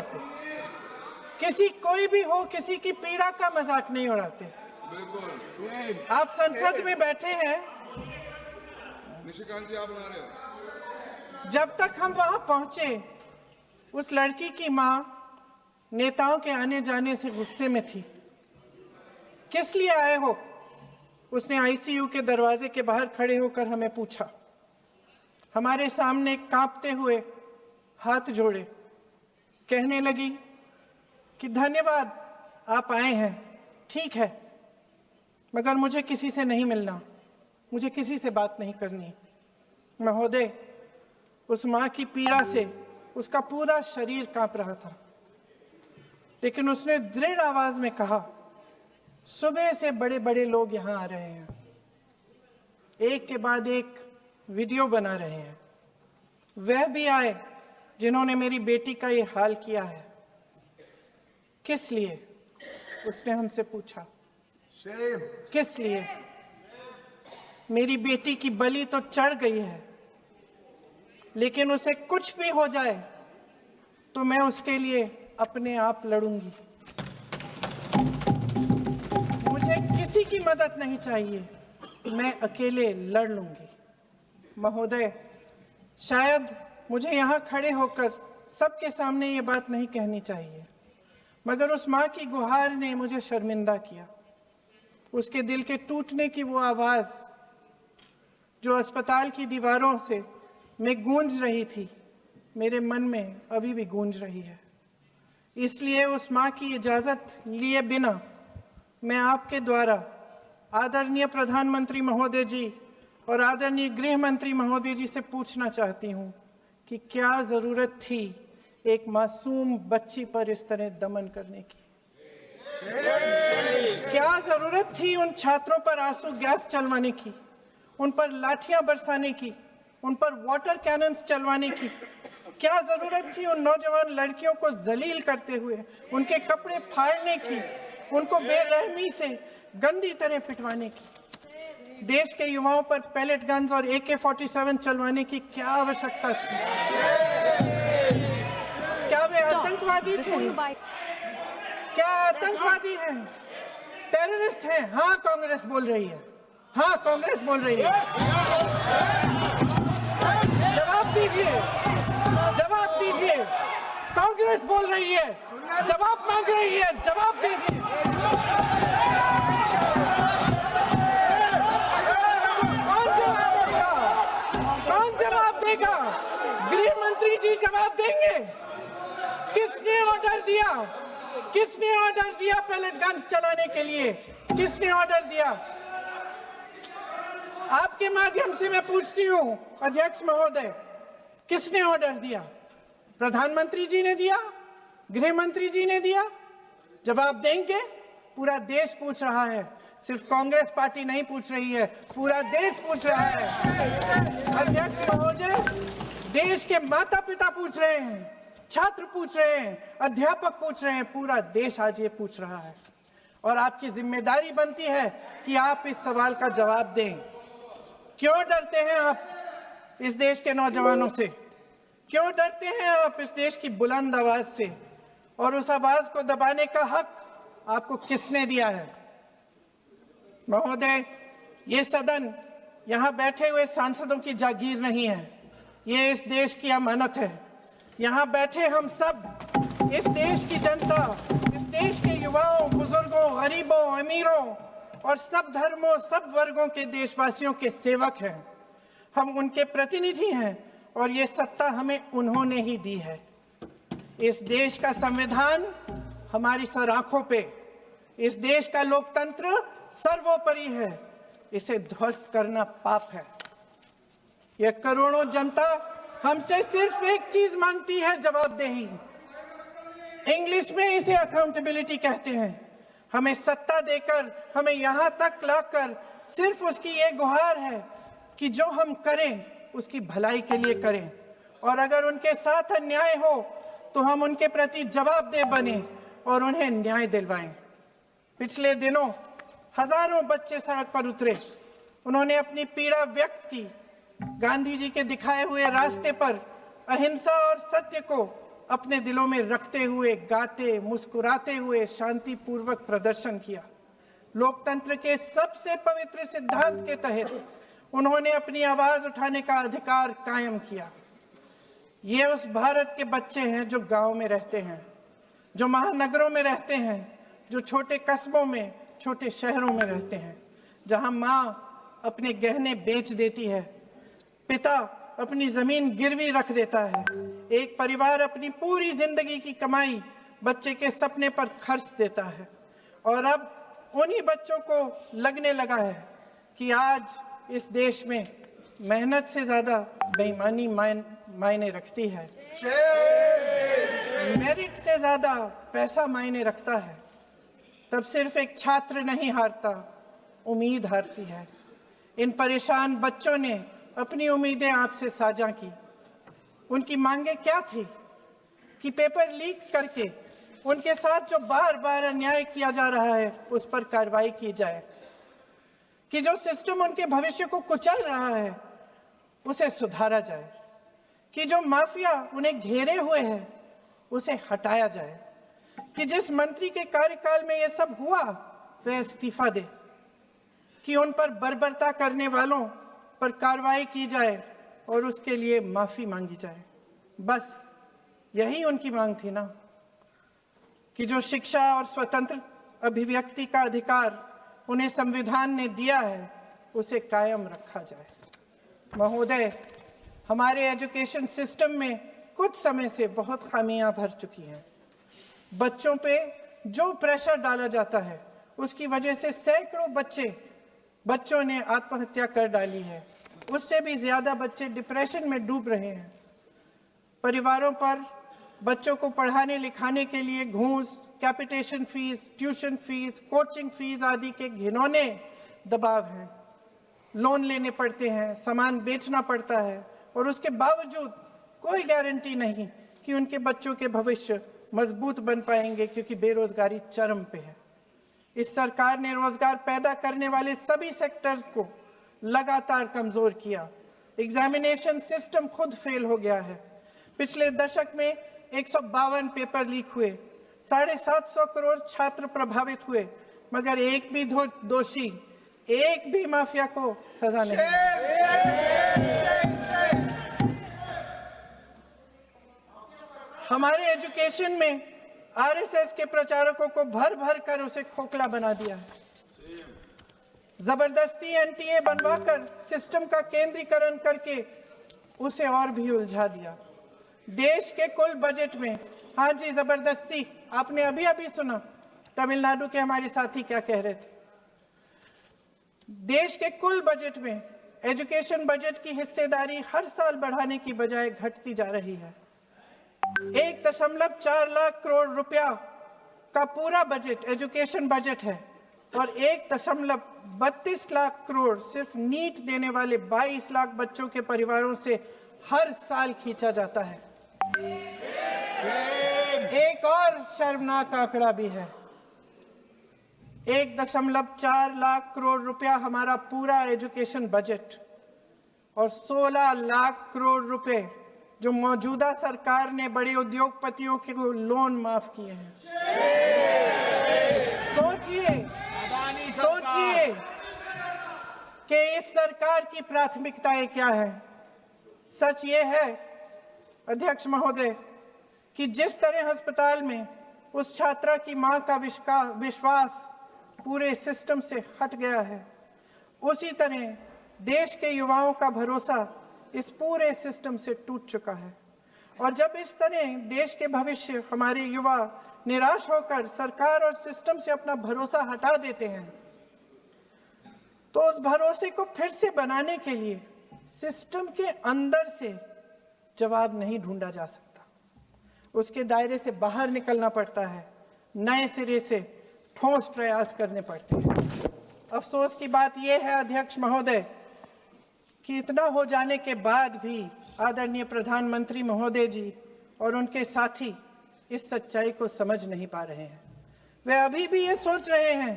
छोड़ते, किसी कोई भी हो किसी की पीड़ा का मजाक नहीं उड़ाते। आप संसद में बैठे हैं, निशिकांत जी आप बना रहे हो। जब तक हम वहां पहुंचे उस लड़की की मां नेताओं के आने जाने से गुस्से में थी। किस लिए आए हो? उसने आईसीयू के दरवाजे के बाहर खड़े होकर हमें पूछा। हमारे सामने कांपते हुए हाथ जोड़े कहने लगी कि धन्यवाद आप आए हैं, ठीक है, मगर मुझे किसी से नहीं मिलना, मुझे किसी से बात नहीं करनी। महोदय, उस मां की पीड़ा से उसका पूरा शरीर कांप रहा था, लेकिन उसने दृढ़ आवाज में कहा, सुबह से बड़े बड़े लोग यहां आ रहे हैं, एक के बाद एक वीडियो बना रहे हैं, वह भी आए जिन्होंने मेरी बेटी का ये हाल किया है। किस लिए? उसने हमसे पूछा। किस लिए? मेरी बेटी की बलि तो चढ़ गई है, लेकिन उसे कुछ भी हो जाए तो मैं उसके लिए अपने आप लड़ूंगी। मुझे किसी की मदद नहीं चाहिए, मैं अकेले लड़ लूंगी। महोदय, शायद मुझे यहाँ खड़े होकर सबके सामने ये बात नहीं कहनी चाहिए, मगर उस माँ की गुहार ने मुझे शर्मिंदा किया। उसके दिल के टूटने की वो आवाज जो अस्पताल की दीवारों से में गूंज रही थी, मेरे मन में अभी भी गूंज रही है। इसलिए उस माँ की इजाजत लिए बिना मैं आपके द्वारा आदरणीय प्रधानमंत्री महोदय जी और आदरणीय गृह मंत्री महोदय जी से पूछना चाहती हूँ कि क्या जरूरत थी एक मासूम बच्ची पर इस तरह दमन करने की? क्या जरूरत थी उन छात्रों पर आंसू गैस चलवाने की, उन पर लाठियां बरसाने की, उन पर वाटर कैनन्स चलवाने की? क्या जरूरत थी उन नौजवान लड़कियों को जलील करते हुए उनके कपड़े फाड़ने की, उनको बेरहमी से गंदी तरह पिटवाने की? देश के युवाओं पर पैलेट गन्स और AK-47 चलवाने की क्या आवश्यकता थी? क्या वे आतंकवादी थे? क्या आतंकवादी हैं? टेररिस्ट हैं? हाँ, कांग्रेस बोल रही है। हाँ, कांग्रेस बोल रही है। जवाब दीजिए, जवाब दीजिए। कांग्रेस बोल रही है, जवाब मांग रही है, जवाब दीजिए। कौन जवाब देगा? गृह मंत्री जी जवाब देंगे। किसने ऑर्डर दिया? किसने ऑर्डर दिया पैलेट गन्स चलाने के लिए? किसने ऑर्डर दिया? आपके माध्यम से मैं पूछती हूं अध्यक्ष महोदय, किसने ऑर्डर दिया? प्रधानमंत्री जी ने दिया? गृह मंत्री जी ने दिया? जवाब देंगे? पूरा देश पूछ रहा है, सिर्फ कांग्रेस पार्टी नहीं पूछ रही है, पूरा देश पूछ रहा है। अध्यक्ष महोदय, देश के माता पिता पूछ रहे हैं, छात्र पूछ रहे हैं, अध्यापक पूछ रहे हैं, पूरा देश आज ये पूछ रहा है। और आपकी जिम्मेदारी बनती है कि आप इस सवाल का जवाब दें। क्यों डरते हैं आप इस देश के नौजवानों से? क्यों डरते हैं आप इस देश की बुलंद आवाज से? और उस आवाज को दबाने का हक आपको किसने दिया है? महोदय, ये सदन यहाँ बैठे हुए सांसदों की जागीर नहीं है, ये इस देश की अमानत है। यहाँ बैठे हम सब इस देश की जनता, इस देश के युवाओं, बुजुर्गों, गरीबों, अमीरों और सब धर्मों, सब वर्गों के देशवासियों के सेवक हैं। हम उनके प्रतिनिधि हैं और ये सत्ता हमें उन्होंने ही दी है। इस देश का संविधान हमारी सर आंखों पे, इस देश का लोकतंत्र सर्वोपरि है, इसे ध्वस्त करना पाप है। यह करोड़ों जनता हमसे सिर्फ एक चीज मांगती है, जवाबदेही। इंग्लिश में इसे अकाउंटेबिलिटी कहते हैं। हमें सत्ता देकर, हमें यहां तक लाकर सिर्फ उसकी ये गुहार है कि जो हम करें उसकी भलाई के लिए करें, और अगर उनके साथ अन्याय हो तो हम उनके प्रति जवाबदेह बने और उन्हें न्याय दिलवाएं। पिछले दिनों हजारों बच्चे सड़क पर उतरे, उन्होंने अपनी पीड़ा व्यक्त की। गांधी जी के दिखाए हुए रास्ते पर अहिंसा और सत्य को अपने दिलों में रखते हुए गाते मुस्कुराते हुए शांतिपूर्वक प्रदर्शन किया। लोकतंत्र के सबसे पवित्र सिद्धांत के तहत उन्होंने अपनी आवाज उठाने का अधिकार कायम किया। ये उस भारत के बच्चे हैं जो गांव में रहते हैं, जो महानगरों में रहते हैं, जो छोटे कस्बों में, छोटे शहरों में रहते हैं, जहां माँ अपने गहने बेच देती है, पिता अपनी जमीन गिरवी रख देता है, एक परिवार अपनी पूरी जिंदगी की कमाई बच्चे के सपने पर खर्च देता है। और अब उन्हीं बच्चों को लगने लगा है कि आज इस देश में मेहनत से ज्यादा बेईमानी मायने रखती है, मेरिट से ज्यादा पैसा मायने रखता है। तब सिर्फ एक छात्र नहीं हारता, उम्मीद हारती है। इन परेशान बच्चों ने अपनी उम्मीदें आपसे साझा की। उनकी मांगे क्या थी? कि पेपर लीक करके उनके साथ जो बार बार अन्याय किया जा रहा है उस पर कार्रवाई की जाए, कि जो सिस्टम उनके भविष्य को कुचल रहा है उसे सुधारा जाए, कि जो माफिया उन्हें घेरे हुए है उसे हटाया जाए, कि जिस मंत्री के कार्यकाल में यह सब हुआ वह इस्तीफा दे, कि उन पर बर्बरता करने वालों पर कार्रवाई की जाए और उसके लिए माफी मांगी जाए। बस यही उनकी मांग थी ना, कि जो शिक्षा और स्वतंत्र अभिव्यक्ति का अधिकार उन्हें संविधान ने दिया है उसे कायम रखा जाए। महोदय, हमारे एजुकेशन सिस्टम में कुछ समय से बहुत खामियां भर चुकी हैं। बच्चों पे जो प्रेशर डाला जाता है उसकी वजह से सैकड़ों बच्चों ने आत्महत्या कर डाली है। उससे भी ज्यादा बच्चे डिप्रेशन में डूब रहे हैं। परिवारों पर बच्चों को पढ़ाने लिखाने के लिए घूस, capitation fees, tuition fees, coaching fees आदि के घिनौने दबाव हैं। लोन लेने पड़ते हैं, सामान बेचना पड़ता है और उसके बावजूद कोई गारंटी नहीं कि उनके बच्चों के भविष्य मजबूत बन पाएंगे, क्योंकि बेरोजगारी चरम पे है। इस सरकार ने रोजगार पैदा करने वाले सभी सेक्टर्स को लगातार कमजोर किया। एग्जामिनेशन सिस्टम खुद फेल हो गया है। पिछले दशक में 152 पेपर लीक हुए, 750 करोड़ छात्र प्रभावित हुए, मगर एक भी दोषी, एक भी माफिया को सजा नहीं। हमारे एजुकेशन में आरएसएस के प्रचारकों को भर भर कर उसे खोखला बना दिया है। जबरदस्ती एनटीए बनवाकर सिस्टम का केंद्रीकरण करके उसे और भी उलझा दिया। देश के कुल बजट में, हाँ जी जबरदस्ती, आपने अभी अभी सुना तमिलनाडु के हमारे साथी क्या कह रहे थे। देश के कुल बजट में एजुकेशन बजट की हिस्सेदारी हर साल बढ़ाने की बजाय घटती जा रही है। 1.4 लाख करोड़ रुपया का पूरा बजट एजुकेशन बजट है और 1.32 लाख करोड़ सिर्फ नीट देने वाले 22 लाख बच्चों के परिवारों से हर साल खींचा जाता है। एक और शर्मनाक आंकड़ा भी है। 1.4 लाख करोड़ रुपया हमारा पूरा एजुकेशन बजट और 16 लाख करोड़ रुपए जो मौजूदा सरकार ने बड़े उद्योगपतियों के लोन माफ किए हैं। सोचिए कि इस सरकार की प्राथमिकताएं क्या है। सच ये है अध्यक्ष महोदय कि जिस तरह अस्पताल में उस छात्रा की मां का विश्वास पूरे सिस्टम से हट गया है, उसी तरह देश के युवाओं का भरोसा इस पूरे सिस्टम से टूट चुका है। और जब इस तरह देश के भविष्य, हमारे युवा निराश होकर सरकार और सिस्टम से अपना भरोसा हटा देते हैं, तो उस भरोसे को फिर से बनाने के लिए सिस्टम के अंदर से जवाब नहीं ढूंढा जा सकता। उसके दायरे से बाहर निकलना पड़ता है, नए सिरे से ठोस प्रयास करने पड़ते हैं। अफसोस की बात यह है अध्यक्ष महोदय कि इतना हो जाने के बाद भी आदरणीय प्रधानमंत्री महोदय जी और उनके साथी इस सच्चाई को समझ नहीं पा रहे हैं। वे अभी भी ये सोच रहे हैं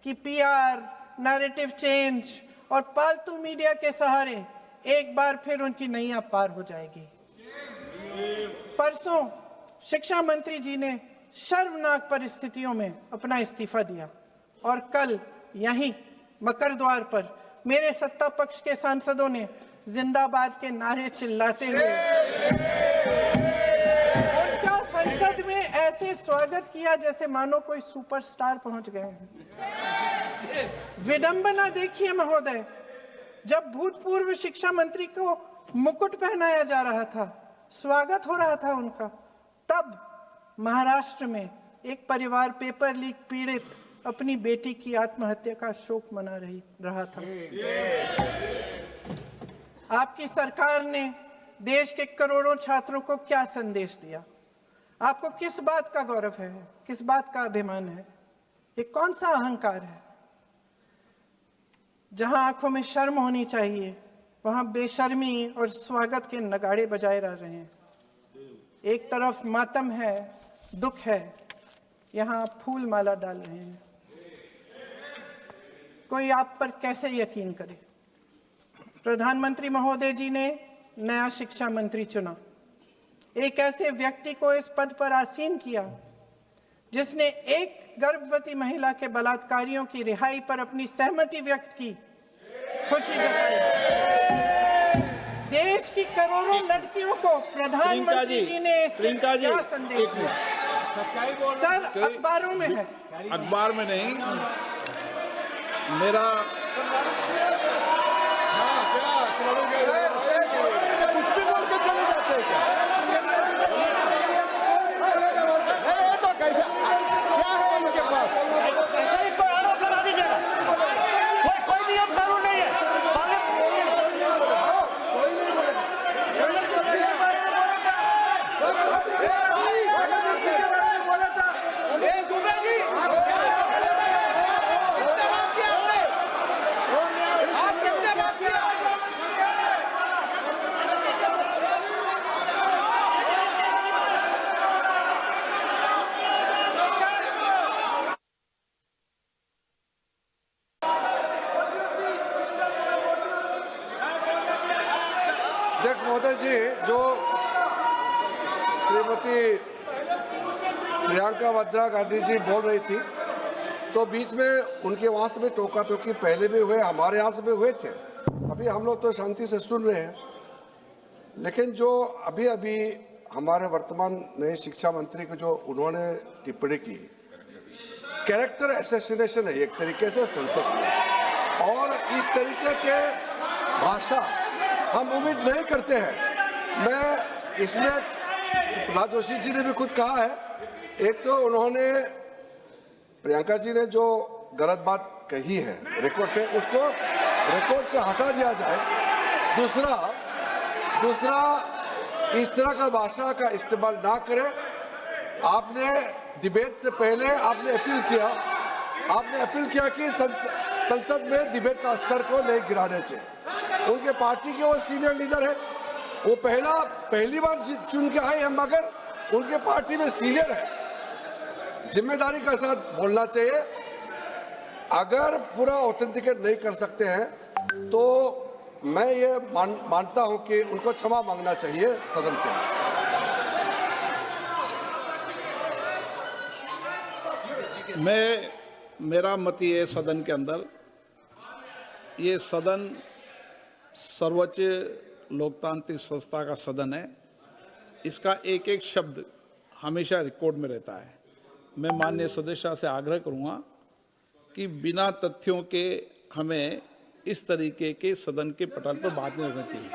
कि पीआर, नैरेटिव चेंज और पालतू मीडिया के सहारे एक बार फिर उनकी नैया पार हो जाएगी। परसों शिक्षा मंत्री जी ने शर्मनाक परिस्थितियों में अपना इस्तीफा दिया और कल यहीं मकर द्वार पर मेरे सत्ता पक्ष के सांसदों ने जिंदाबाद के नारे चिल्लाते हुए उनका संसद में ऐसे स्वागत किया जैसे मानो कोई सुपरस्टार पहुंच गए हैं। विडंबना देखिए महोदय, जब भूतपूर्व शिक्षा मंत्री को मुकुट पहनाया जा रहा था, स्वागत हो रहा था उनका, तब महाराष्ट्र में एक परिवार पेपर लीक पीड़ित अपनी बेटी की आत्महत्या का शोक मना रहा था। आपकी सरकार ने देश के करोड़ों छात्रों को क्या संदेश दिया? आपको किस बात का गौरव है, किस बात का अभिमान है? ये कौन सा अहंकार है? जहां आंखों में शर्म होनी चाहिए, वहां बेशर्मी और स्वागत के नगाड़े बजाए जा रहे हैं। एक तरफ मातम है, दुख है, यहां आप फूल माला डाल रहे हैं। कोई आप पर कैसे यकीन करे? प्रधानमंत्री महोदय जी ने नया शिक्षा मंत्री चुना, एक ऐसे व्यक्ति को इस पद पर आसीन किया जिसने एक गर्भवती महिला के बलात्कारियों की रिहाई पर अपनी सहमति व्यक्त की, खुशी जताई। देश की करोड़ों लड़कियों को प्रधानमंत्री जी ने इससे क्या संदेश दिया? सर, अखबारों में है। अखबार में नहीं, मेरा कुछ भी बोल के चले जाते हैं क्या? तो कैसे क्या है इनके पास? ऐसा ही कोई आरोप लगा दीजिएगा। कोई नियम कानून नहीं है। अध्यक्ष महोदय जी, जो श्रीमती प्रियंका वाड्रा गांधी जी बोल रही थी, तो बीच में उनके वहाँ से भी टोका टोकी पहले भी हुए, हमारे यहाँ से भी हुए थे। अभी हम लोग तो शांति से सुन रहे हैं, लेकिन जो अभी अभी हमारे वर्तमान नए शिक्षा मंत्री को जो उन्होंने टिप्पणी की, कैरेक्टर असैसिनेशन है एक तरीके से संसद में, और इस तरीके के भाषा हम उम्मीद नहीं करते हैं। मैं इसमें प्रहलाद जोशी जी ने भी खुद कहा है, एक तो उन्होंने प्रियंका जी ने जो गलत बात कही है रिकॉर्ड पे, उसको रिकॉर्ड से हटा दिया जाए। दूसरा इस तरह का भाषा का इस्तेमाल ना करें। आपने डिबेट से पहले आपने अपील किया कि संसद में डिबेट का स्तर को नहीं गिराने चाहिए। उनके पार्टी के वो सीनियर लीडर है, वो पहली बार चुन के आए हैं, मगर उनके पार्टी में सीनियर है, जिम्मेदारी के साथ बोलना चाहिए। अगर पूरा ऑथेंटिकेट नहीं कर सकते हैं तो मैं ये मानता हूं कि उनको क्षमा मांगना चाहिए सदन से। मेरा मत ये सदन के अंदर, ये सदन सर्वोच्च लोकतांत्रिक संस्था का सदन है, इसका एक एक शब्द हमेशा रिकॉर्ड में रहता है। मैं माननीय सदस्य से आग्रह करूंगा कि बिना तथ्यों के हमें इस तरीके के सदन के पटल पर बात नहीं करनी चाहिए।